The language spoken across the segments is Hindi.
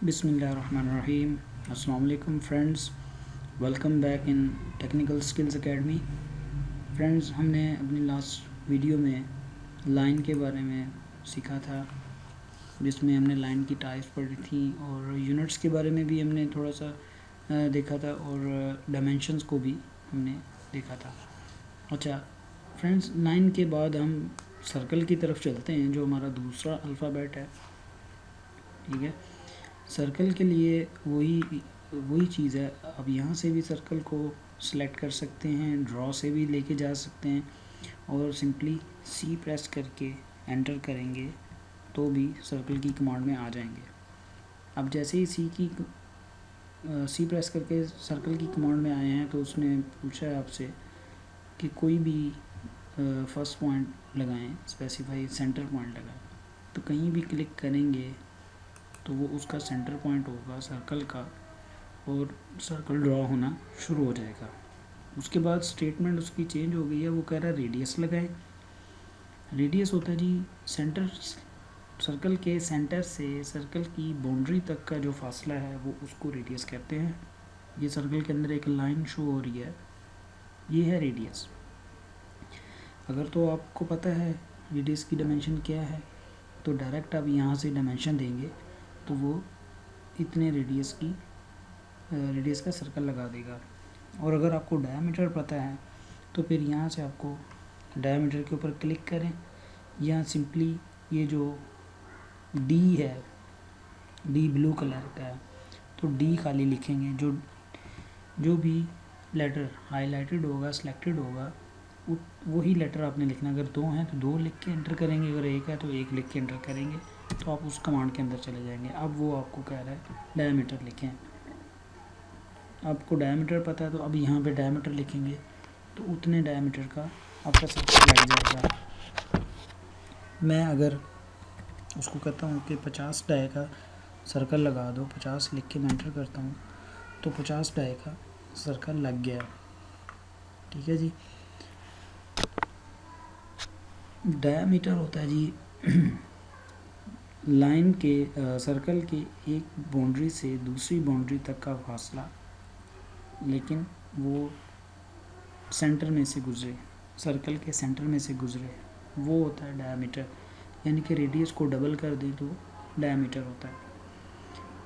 बिस्मिल्लाहिर्रहमानिर्रहीम। अस्सलाम वालेकुम friends, welcome back in technical skills academy. Friends, हमने अपनी लास्ट वीडियो में लाइन के बारे में सीखा था, जिसमें हमने लाइन की टाइप्स पढ़ी थी और यूनिट्स के बारे में भी हमने थोड़ा सा देखा था और डायमेंशंस को भी हमने देखा था। अच्छा फ्रेंड्स, लाइन के बाद हम सर्कल की तरफ चलते हैं, जो हमारा दूसरा अल्फ़ाबेट है। ठीक है, सर्कल के लिए वही चीज़ है। अब यहाँ से भी सर्कल को सिलेक्ट कर सकते हैं, ड्रॉ से भी लेके जा सकते हैं और सिंपली सी प्रेस करके एंटर करेंगे तो भी सर्कल की कमांड में आ जाएंगे। अब जैसे ही सी प्रेस करके सर्कल की कमांड में आए हैं तो उसने पूछा है आपसे कि कोई भी फर्स्ट पॉइंट लगाएं, स्पेसिफाई सेंटर पॉइंट लगाएं। तो कहीं भी क्लिक करेंगे तो वो उसका सेंटर पॉइंट होगा सर्कल का और सर्कल ड्रॉ होना शुरू हो जाएगा। उसके बाद स्टेटमेंट उसकी चेंज हो गई है, वो कह रहा है रेडियस लगाए। रेडियस होता है जी सेंटर, सर्कल के सेंटर से सर्कल की बाउंड्री तक का जो फासला है वो उसको रेडियस कहते हैं। ये सर्कल के अंदर एक लाइन शो हो रही है, ये है रेडियस। अगर तो आपको पता है रेडियस की डायमेंशन क्या है तो डायरेक्ट आप यहाँ से डायमेंशन देंगे तो वो इतने रेडियस का सर्कल लगा देगा। और अगर आपको डायमीटर पता है तो फिर यहाँ से आपको डायमीटर के ऊपर क्लिक करें, या सिंपली ये जो डी है, डी ब्लू कलर का है तो डी खाली लिखेंगे। जो भी लेटर हाईलाइटेड होगा, सिलेक्टेड होगा, वही लेटर आपने लिखना। अगर 2 हैं तो 2 लिख के एंटर करेंगे, अगर 1 है तो 1 लिख के एंटर करेंगे तो आप उस कमांड के अंदर चले जाएंगे। अब वो आपको कह रहा है डायमीटर लिखें। आपको डायमीटर पता है तो अब यहाँ पे डायमीटर लिखेंगे तो उतने डायमीटर का आपका सर्कल लग जाएगा। मैं अगर उसको कहता हूँ कि 50 डाई का सर्कल लगा दो, 50 लिख के मैं एंटर करता हूँ तो 50 डाई का सर्कल लग गया। ठीक है जी। डायमीटर होता है जी लाइन के सर्कल के एक बाउंड्री से दूसरी बाउंड्री तक का फासला, लेकिन वो सेंटर में से गुजरे, सर्कल के सेंटर में से गुजरे, वो होता है डायमीटर। यानी कि रेडियस को डबल कर दें तो डायमीटर होता है।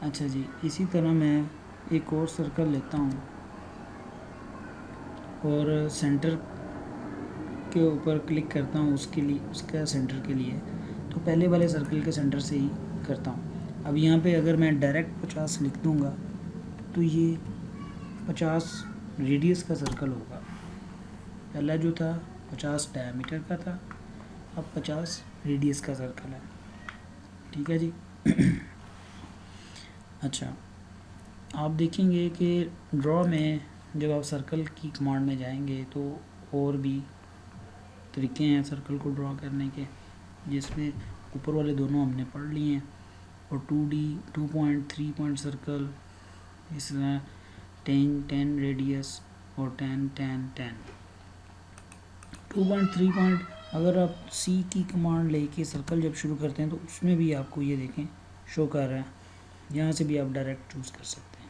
अच्छा जी, इसी तरह मैं एक और सर्कल लेता हूँ और सेंटर के ऊपर क्लिक करता हूँ उसके लिए, उसका सेंटर के लिए। तो पहले वाले सर्कल के सेंटर से ही करता हूँ। अब यहाँ पे अगर मैं डायरेक्ट 50 लिख दूँगा तो ये 50 रेडियस का सर्कल होगा। पहला जो था 50 डायमीटर का था, अब 50 रेडियस का सर्कल है। ठीक है जी। अच्छा, आप देखेंगे कि ड्रॉ में जब आप सर्कल की कमांड में जाएंगे तो और भी तरीके हैं सर्कल को ड्रॉ करने के, जिसमें ऊपर वाले दोनों हमने पढ़ लिए हैं। और 2D 2 पॉइंट 3 पॉइंट सर्कल, इस तरह 10 रेडियस और 10 2.3 पॉइंट। अगर आप सी की कमांड लेके सर्कल जब शुरू करते हैं तो उसमें भी आपको ये देखें शो कर रहा है, यहाँ से भी आप डायरेक्ट चूज़ कर सकते हैं।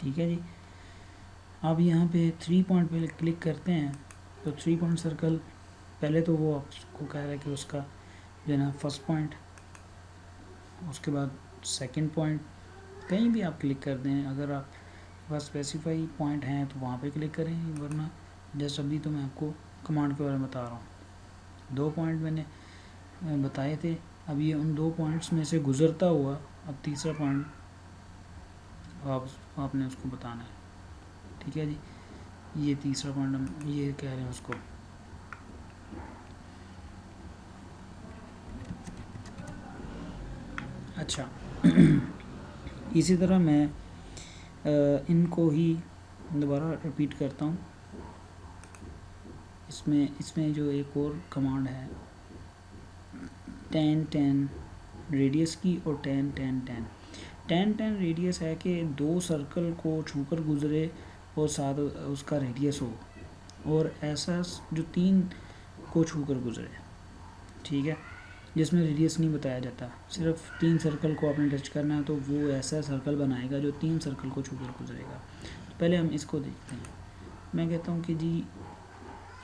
ठीक है जी। आप यहाँ पे 3 पॉइंट पे क्लिक करते हैं तो 3 पॉइंट सर्कल, पहले तो वो आपको कह रहा है कि उसका जो है ना फर्स्ट पॉइंट, उसके बाद सेकंड पॉइंट, कहीं भी आप क्लिक कर दें। अगर आप पास स्पेसिफाई पॉइंट हैं तो वहाँ पे क्लिक करें, वरना जैसे अभी तो मैं आपको कमांड के बारे में बता रहा हूँ। 2 पॉइंट मैंने बताए थे, अब ये उन 2 पॉइंट्स में से गुजरता हुआ अब तीसरा पॉइंट आपने उसको बताना है। ठीक है जी, ये तीसरा पॉइंट हम ये कह रहे हैं उसको। अच्छा इसी तरह मैं इनको ही दोबारा रिपीट करता हूँ। इसमें जो एक और कमांड है 10 रेडियस की और 10 रेडियस है कि 2 सर्कल को छूकर गुजरे और साथ उसका रेडियस हो, और ऐसा जो 3 को छूकर गुजरे। ठीक है, जिसमें रेडियस नहीं बताया जाता, सिर्फ 3 सर्कल को आपने टच करना है तो वो ऐसा सर्कल बनाएगा जो 3 सर्कल को छूकर गुजरेगा। तो पहले हम इसको देखते हैं। मैं कहता हूँ कि जी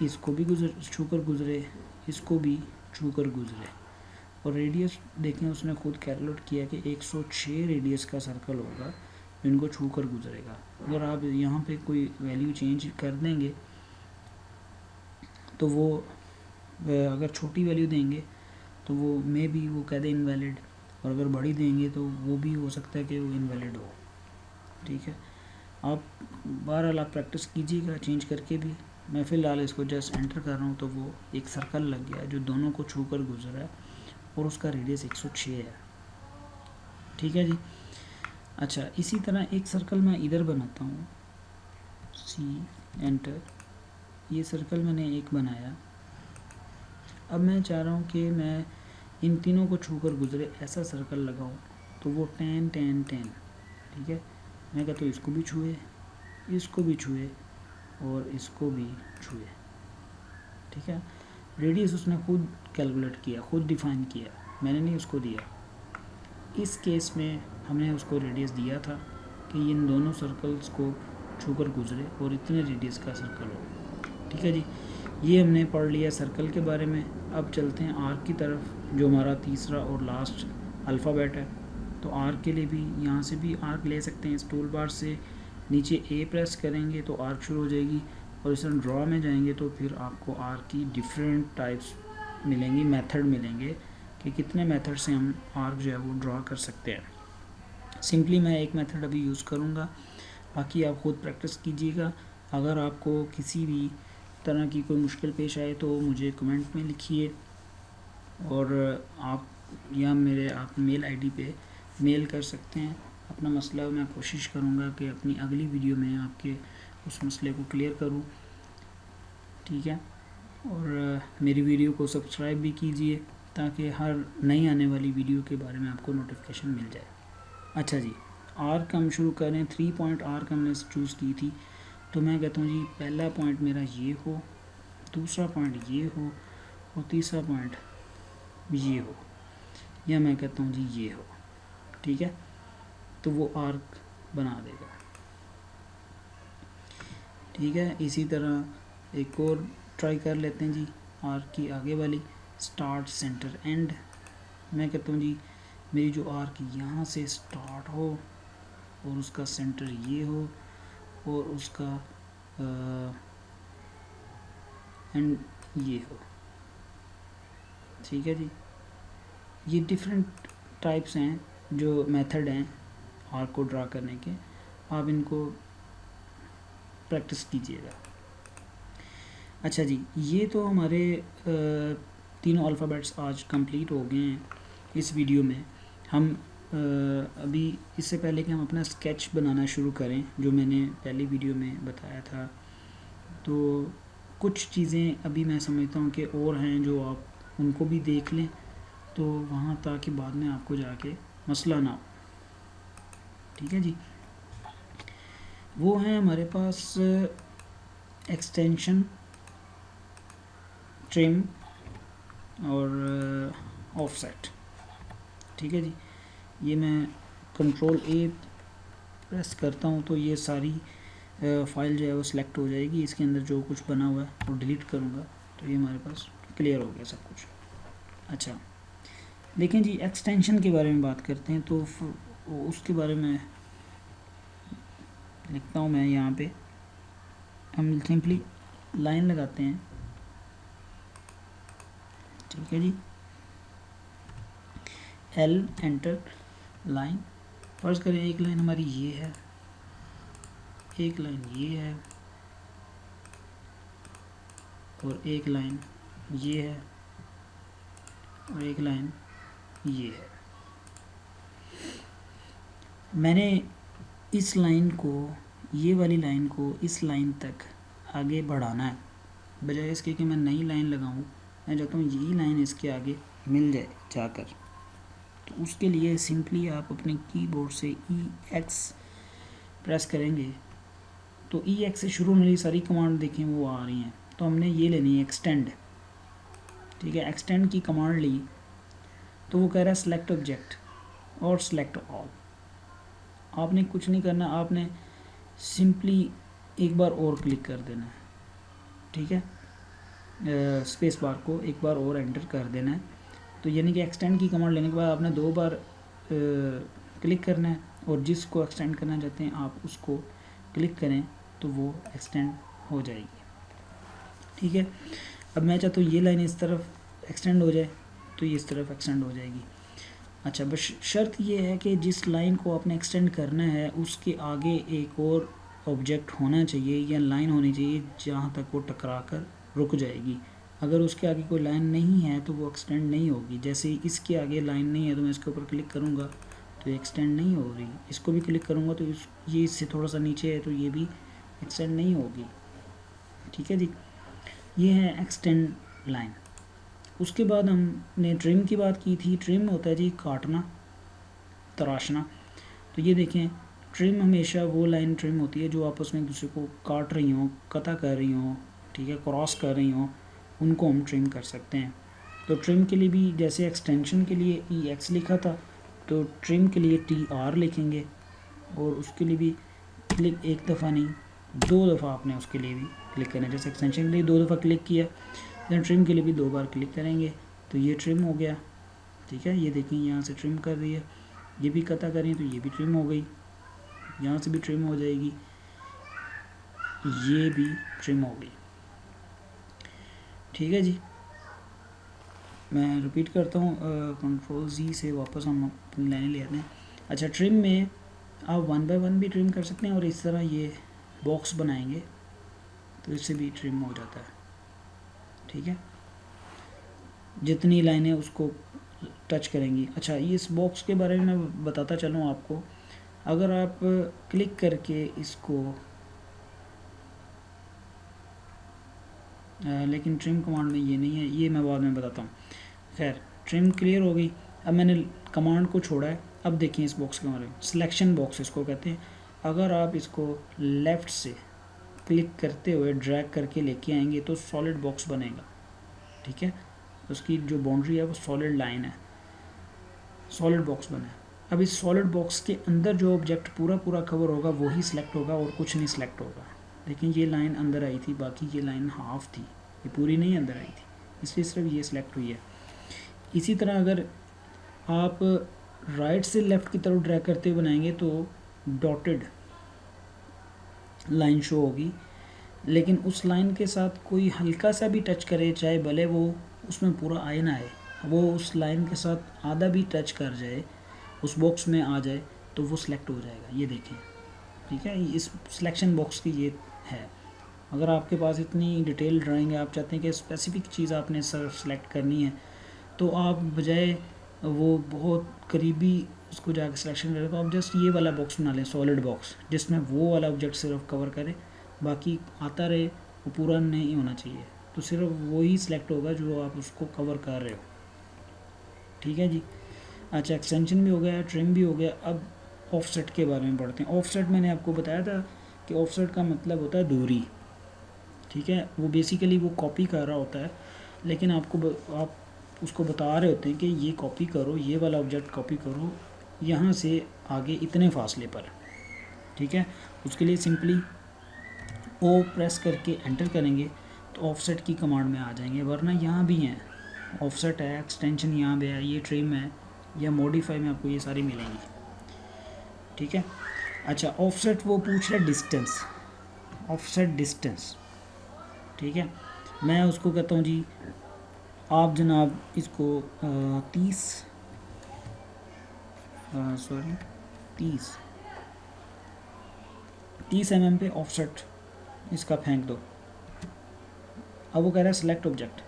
इसको भी छूकर गुजरे, इसको भी छूकर गुजरे, और रेडियस देखें उसने खुद कैलकुलेट किया कि 106 रेडियस का सर्कल होगा इनको छूकर गुजरेगा। अगर आप यहाँ पे कोई वैल्यू चेंज कर देंगे तो वो अगर छोटी वैल्यू देंगे तो वो मे भी वो कह दे इनवैलिड, और अगर बड़ी देंगे तो वो भी हो सकता है कि वो इनवैलिड हो। ठीक है, आप बहरहाल आप प्रैक्टिस कीजिएगा चेंज करके भी। मैं फ़िलहाल इसको जस्ट एंटर कर रहा हूँ तो वो एक सर्कल लग गया जो दोनों को छूकर गुजरा है और उसका रेडियस 106 है। ठीक है जी। अच्छा, इसी तरह एक सर्कल मैं इधर बनाता हूँ, सी एंटर, ये सर्कल मैंने एक बनाया। अब मैं चाह रहा हूँ कि मैं इन तीनों को छूकर गुजरे ऐसा सर्कल लगाऊँ, तो वो 10 10 10। ठीक है, मैं कहता हूँ इसको भी छुए, इसको भी छुए और इसको भी छुए। ठीक है, रेडियस उसने खुद कैलकुलेट किया, खुद डिफाइन किया, मैंने नहीं उसको दिया। इस केस में हमने उसको रेडियस दिया था कि इन दोनों सर्कल्स को छूकर गुजरे और इतने रेडियस का सर्कल हो। ठीक है जी, ये हमने पढ़ लिया सर्कल के बारे में। अब चलते हैं आर्क की तरफ, जो हमारा तीसरा और लास्ट अल्फ़ाबेट है। तो आर्क के लिए भी यहाँ से भी आर्क ले सकते हैं। इस टूल बार से नीचे ए प्रेस करेंगे तो आर्क शुरू हो जाएगी, और इस ड्रॉ में जाएंगे तो फिर आपको आर्क की डिफरेंट टाइप्स मिलेंगी, मेथड मिलेंगे कि कितने मेथड से हम आर्क जो है वो ड्रॉ कर सकते हैं। सिंपली मैं एक मेथड अभी यूज़ करूँगा, बाकी आप खुद प्रैक्टिस कीजिएगा। अगर आपको किसी भी तरह की कोई मुश्किल पेश आए तो मुझे कमेंट में लिखिए, और आप या मेरे आप मेल आईडी पे मेल कर सकते हैं अपना मसला। मैं कोशिश करूँगा कि अपनी अगली वीडियो में आपके उस मसले को क्लियर करूँ। ठीक है, और मेरी वीडियो को सब्सक्राइब भी कीजिए ताकि हर नई आने वाली वीडियो के बारे में आपको नोटिफिकेशन मिल जाए। अच्छा जी, आर्क हम शुरू करें। 3 पॉइंट आर्क हमने चूज़ की थी, तो मैं कहता हूँ जी पहला पॉइंट मेरा ये हो, दूसरा पॉइंट ये हो और तीसरा पॉइंट ये हो, या मैं कहता हूँ जी ये हो। ठीक है, तो वो आर्क बना देगा। ठीक है, इसी तरह एक और ट्राई कर लेते हैं जी, आर्क की आगे वाली, स्टार्ट सेंटर एंड। मैं कहता हूँ जी मेरी जो आर्क यहाँ से स्टार्ट हो और उसका सेंटर ये हो और उसका एंड ये हो। ठीक है जी, ये डिफरेंट टाइप्स हैं जो मेथड हैं आर्क को ड्रा करने के, आप इनको प्रैक्टिस कीजिएगा। अच्छा जी, ये तो हमारे तीनों अल्फ़ाबेट्स आज कंप्लीट हो गए हैं इस वीडियो में। हम अभी इससे पहले कि हम अपना स्केच बनाना शुरू करें, जो मैंने पहली वीडियो में बताया था, तो कुछ चीज़ें अभी मैं समझता हूँ कि और हैं जो आप उनको भी देख लें तो वहाँ, ताकि बाद में आपको जाके मसला ना हो। ठीक है जी, वो हैं हमारे पास एक्सटेंशन, ट्रिम और ऑफसेट। ठीक है जी, ये मैं कंट्रोल ए प्रेस करता हूँ तो ये सारी फाइल जो है वो सिलेक्ट हो जाएगी। इसके अंदर जो कुछ बना हुआ है वो डिलीट करूँगा तो ये हमारे पास क्लियर हो गया सब कुछ। अच्छा, देखें जी, एक्सटेंशन के बारे में बात करते हैं तो उसके बारे में लिखता हूँ मैं यहाँ पे। हम सिंपली लाइन लगाते हैं। ठीक है जी, एल एंटर, लाइन। फर्ज करें एक लाइन हमारी ये है, एक लाइन ये है और एक लाइन ये है और एक लाइन ये है। मैंने इस लाइन को, ये वाली लाइन को इस लाइन तक आगे बढ़ाना है, बजाय इसके कि मैं नई लाइन लगाऊं। मैं चाहता हूँ यही लाइन इसके आगे मिल जाए जाकर। तो उसके लिए सिंपली आप अपने कीबोर्ड से EX प्रेस करेंगे तो EX से शुरू होने वाली सारी कमांड देखें वो आ रही हैं। तो हमने ये लेनी है एक्सटेंड। ठीक है, एक्सटेंड की कमांड ली तो वो कह रहा है सेलेक्ट ऑब्जेक्ट और सेलेक्ट ऑल। आपने कुछ नहीं करना, आपने सिंपली एक बार और क्लिक कर देना है, ठीक है, स्पेस बार को एक बार और एंटर कर देना है। तो यानी कि एक्सटेंड की कमांड लेने के बाद आपने 2 बार क्लिक करना है और जिसको एक्सटेंड करना चाहते हैं आप उसको क्लिक करें तो वो एक्सटेंड हो जाएगी, ठीक है। अब मैं चाहता हूँ ये लाइन इस तरफ एक्सटेंड हो जाए तो ये इस तरफ एक्सटेंड हो जाएगी। अच्छा, बस शर्त ये है कि जिस लाइन को आपने एक्सटेंड करना है उसके आगे एक और ऑब्जेक्ट होना चाहिए या लाइन होनी चाहिए जहाँ तक वो टकरा कर रुक जाएगी। अगर उसके आगे कोई लाइन नहीं है तो वो एक्सटेंड नहीं होगी। जैसे इसके आगे लाइन नहीं है तो मैं इसके ऊपर क्लिक करूँगा तो ये एक्सटेंड नहीं हो रही, इसको भी क्लिक करूँगा तो ये इससे थोड़ा सा नीचे है तो ये भी एक्सटेंड नहीं होगी, ठीक है जी। ये है एक्सटेंड लाइन। उसके बाद हमने ट्रिम की बात की थी। ट्रिम होता है जी काटना, तराशना। तो ये देखें, ट्रिम हमेशा वो लाइन ट्रिम होती है जो आपस में एक दूसरे को काट रही हों, कता कर रही हों, ठीक है, क्रॉस कर रही हों, उनको हम ट्रिम कर सकते हैं। तो ट्रिम के लिए भी जैसे एक्सटेंशन के लिए EX लिखा था तो ट्रिम के लिए TR लिखेंगे और उसके लिए भी क्लिक एक दफ़ा नहीं 2 दफ़ा आपने उसके लिए भी क्लिक करना है। जैसे एक्सटेंशन के लिए 2 दफ़ा क्लिक किया, देन ट्रिम के लिए भी 2 बार क्लिक करेंगे तो ये ट्रिम हो गया, ठीक है। ये देखें यहाँ से ट्रिम कर रही है, ये भी कता करें तो ये भी ट्रिम हो गई, यहाँ से भी ट्रिम हो जाएगी, ये भी ट्रिम हो गई, ठीक है जी। मैं रिपीट करता हूँ, कंट्रोल Z से वापस हम अपनी लाइन ले आते हैं। अच्छा, ट्रिम में आप 1 बाय 1 भी ट्रिम कर सकते हैं और इस तरह ये बॉक्स बनाएंगे तो इससे भी ट्रिम हो जाता है, ठीक है। जितनी लाइनें उसको टच करेंगी। अच्छा, इस बॉक्स के बारे में मैं बताता चलूँ आपको। अगर आप क्लिक करके इसको लेकिन ट्रिम कमांड में ये नहीं है, ये मैं बाद में बताता हूँ। खैर, ट्रिम क्लियर हो गई। अब मैंने कमांड को छोड़ा है। अब देखिए इस बॉक्स के बारे में, सिलेक्शन बॉक्स इसको कहते हैं। अगर आप इसको लेफ़्ट से क्लिक करते हुए ड्रैग करके लेके आएंगे तो सॉलिड बॉक्स बनेगा, ठीक है। उसकी जो बाउंड्री है वो सॉलिड लाइन है, सॉलिड बॉक्स बना है। अब इस सॉलिड बॉक्स के अंदर जो ऑब्जेक्ट पूरा पूरा कवर होगा वही सिलेक्ट होगा और कुछ नहीं सिलेक्ट होगा। लेकिन ये लाइन अंदर आई थी, बाकी ये लाइन हाफ थी, ये पूरी नहीं अंदर आई थी, इसलिए सिर्फ ये सिलेक्ट हुई है। इसी तरह अगर आप राइट से लेफ़्ट की तरफ ड्रैग करते हुए बनाएंगे तो डॉटेड लाइन शो होगी, लेकिन उस लाइन के साथ कोई हल्का सा भी टच करे, चाहे भले वो उसमें पूरा आए ना आए, वो उस लाइन के साथ आधा भी टच कर जाए, उस बॉक्स में आ जाए तो वो सिलेक्ट हो जाएगा। ये देखें, ठीक है, इस सिलेक्शन बॉक्स की ये है। अगर आपके पास इतनी डिटेल ड्राइंग है, आप चाहते हैं कि स्पेसिफिक चीज़ आपने सेलेक्ट करनी है, तो आप बजाय वो बहुत करीबी उसको जाकर सिलेक्शन करें तो आप जस्ट ये वाला बॉक्स बना लें, सॉलिड बॉक्स, जिसमें वो वाला ऑब्जेक्ट सिर्फ कवर करे, बाकी आता रहे, वो पूरा नहीं होना चाहिए। तो सिर्फ वो ही सिलेक्ट होगा जो आप उसको कवर कर रहे हो, ठीक है जी। अच्छा, एक्सटेंशन भी हो गया, ट्रिम भी हो गया। अब ऑफसेट के बारे में पढ़ते हैं। ऑफसेट मैंने आपको बताया था कि ऑफसेट का मतलब होता है दूरी, ठीक है। वो बेसिकली वो कॉपी कर रहा होता है, लेकिन आप उसको बता रहे होते हैं कि ये कॉपी करो, ये वाला ऑब्जेक्ट कॉपी करो यहाँ से आगे इतने फासले पर, ठीक है। उसके लिए सिंपली ओ प्रेस करके एंटर करेंगे तो ऑफसेट की कमांड में आ जाएंगे, वरना यहाँ भी हैं, ऑफसेट है, एक्सटेंशन यहाँ पे है, ये ट्रिम है या मॉडिफाई में आपको ये सारी मिलेंगी, ठीक है। अच्छा, ऑफसेट वो पूछ रहा है डिस्टेंस, ऑफसेट डिस्टेंस, ठीक है। मैं उसको कहता हूँ जी आप जनाब इसको 30 mm पे ऑफसेट इसका फेंक दो। अब वो कह रहा है सेलेक्ट ऑब्जेक्ट,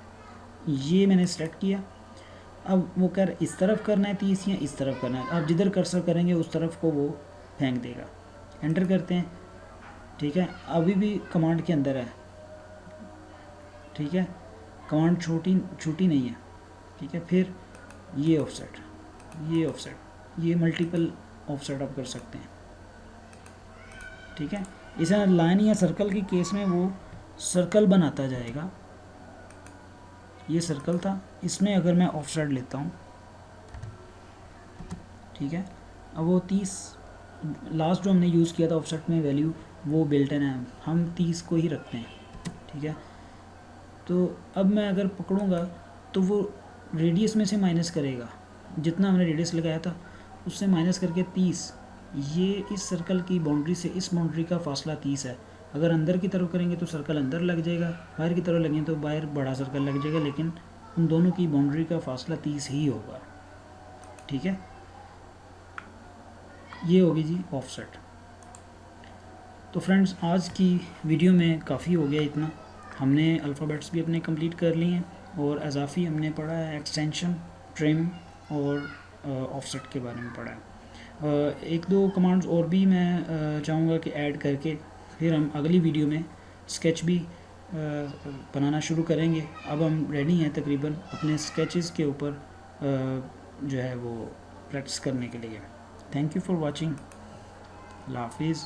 ये मैंने सेलेक्ट किया। अब वो कह रहा है इस तरफ करना है 30 या इस तरफ करना है, आप जिधर कर्सर करेंगे उस तरफ को वो फेंक देगा। एंटर करते हैं, ठीक है। अभी भी कमांड के अंदर है, ठीक है, कमांड छोटी नहीं है, ठीक है। फिर ये ऑफसेट, ये ऑफसेट, ये मल्टीपल ऑफसेट आप कर सकते हैं, ठीक है। इसे लाइन या सर्कल के केस में वो सर्कल बनाता जाएगा। ये सर्कल था, इसमें अगर मैं ऑफसेट लेता हूँ ठीक है। अब वो 30 लास्ट जो हमने यूज़ किया था ऑफसेट में वैल्यू, वो बिल्ट इन है, हम 30 को ही रखते हैं, ठीक है। तो अब मैं अगर पकड़ूँगा तो वो रेडियस में से माइनस करेगा, जितना हमने रेडियस लगाया था उससे माइनस करके 30, ये इस सर्कल की बाउंड्री से इस बाउंड्री का फासला 30 है। अगर अंदर की तरफ करेंगे तो सर्कल अंदर लग जाएगा, बाहर की तरफ लगेंगे तो बाहर बड़ा सर्कल लग जाएगा, लेकिन उन दोनों की बाउंड्री का फासला 30 ही होगा, ठीक है। ये होगी जी ऑफसेट। तो फ्रेंड्स आज की वीडियो में काफ़ी हो गया इतना, हमने अल्फ़ाबेट्स भी अपने कंप्लीट कर लिए हैं और इजाफी हमने पढ़ा है, एक्सटेंशन, ट्रिम और ऑफसेट के बारे में पढ़ा है। एक दो कमांड्स और भी मैं चाहूँगा कि ऐड करके फिर हम अगली वीडियो में स्केच भी बनाना शुरू करेंगे। अब हम रेडी हैं तकरीबन अपने स्केचेस के ऊपर जो है वो प्रैक्टिस करने के लिए। Thank you for watching. अल्लाह हाफिज़।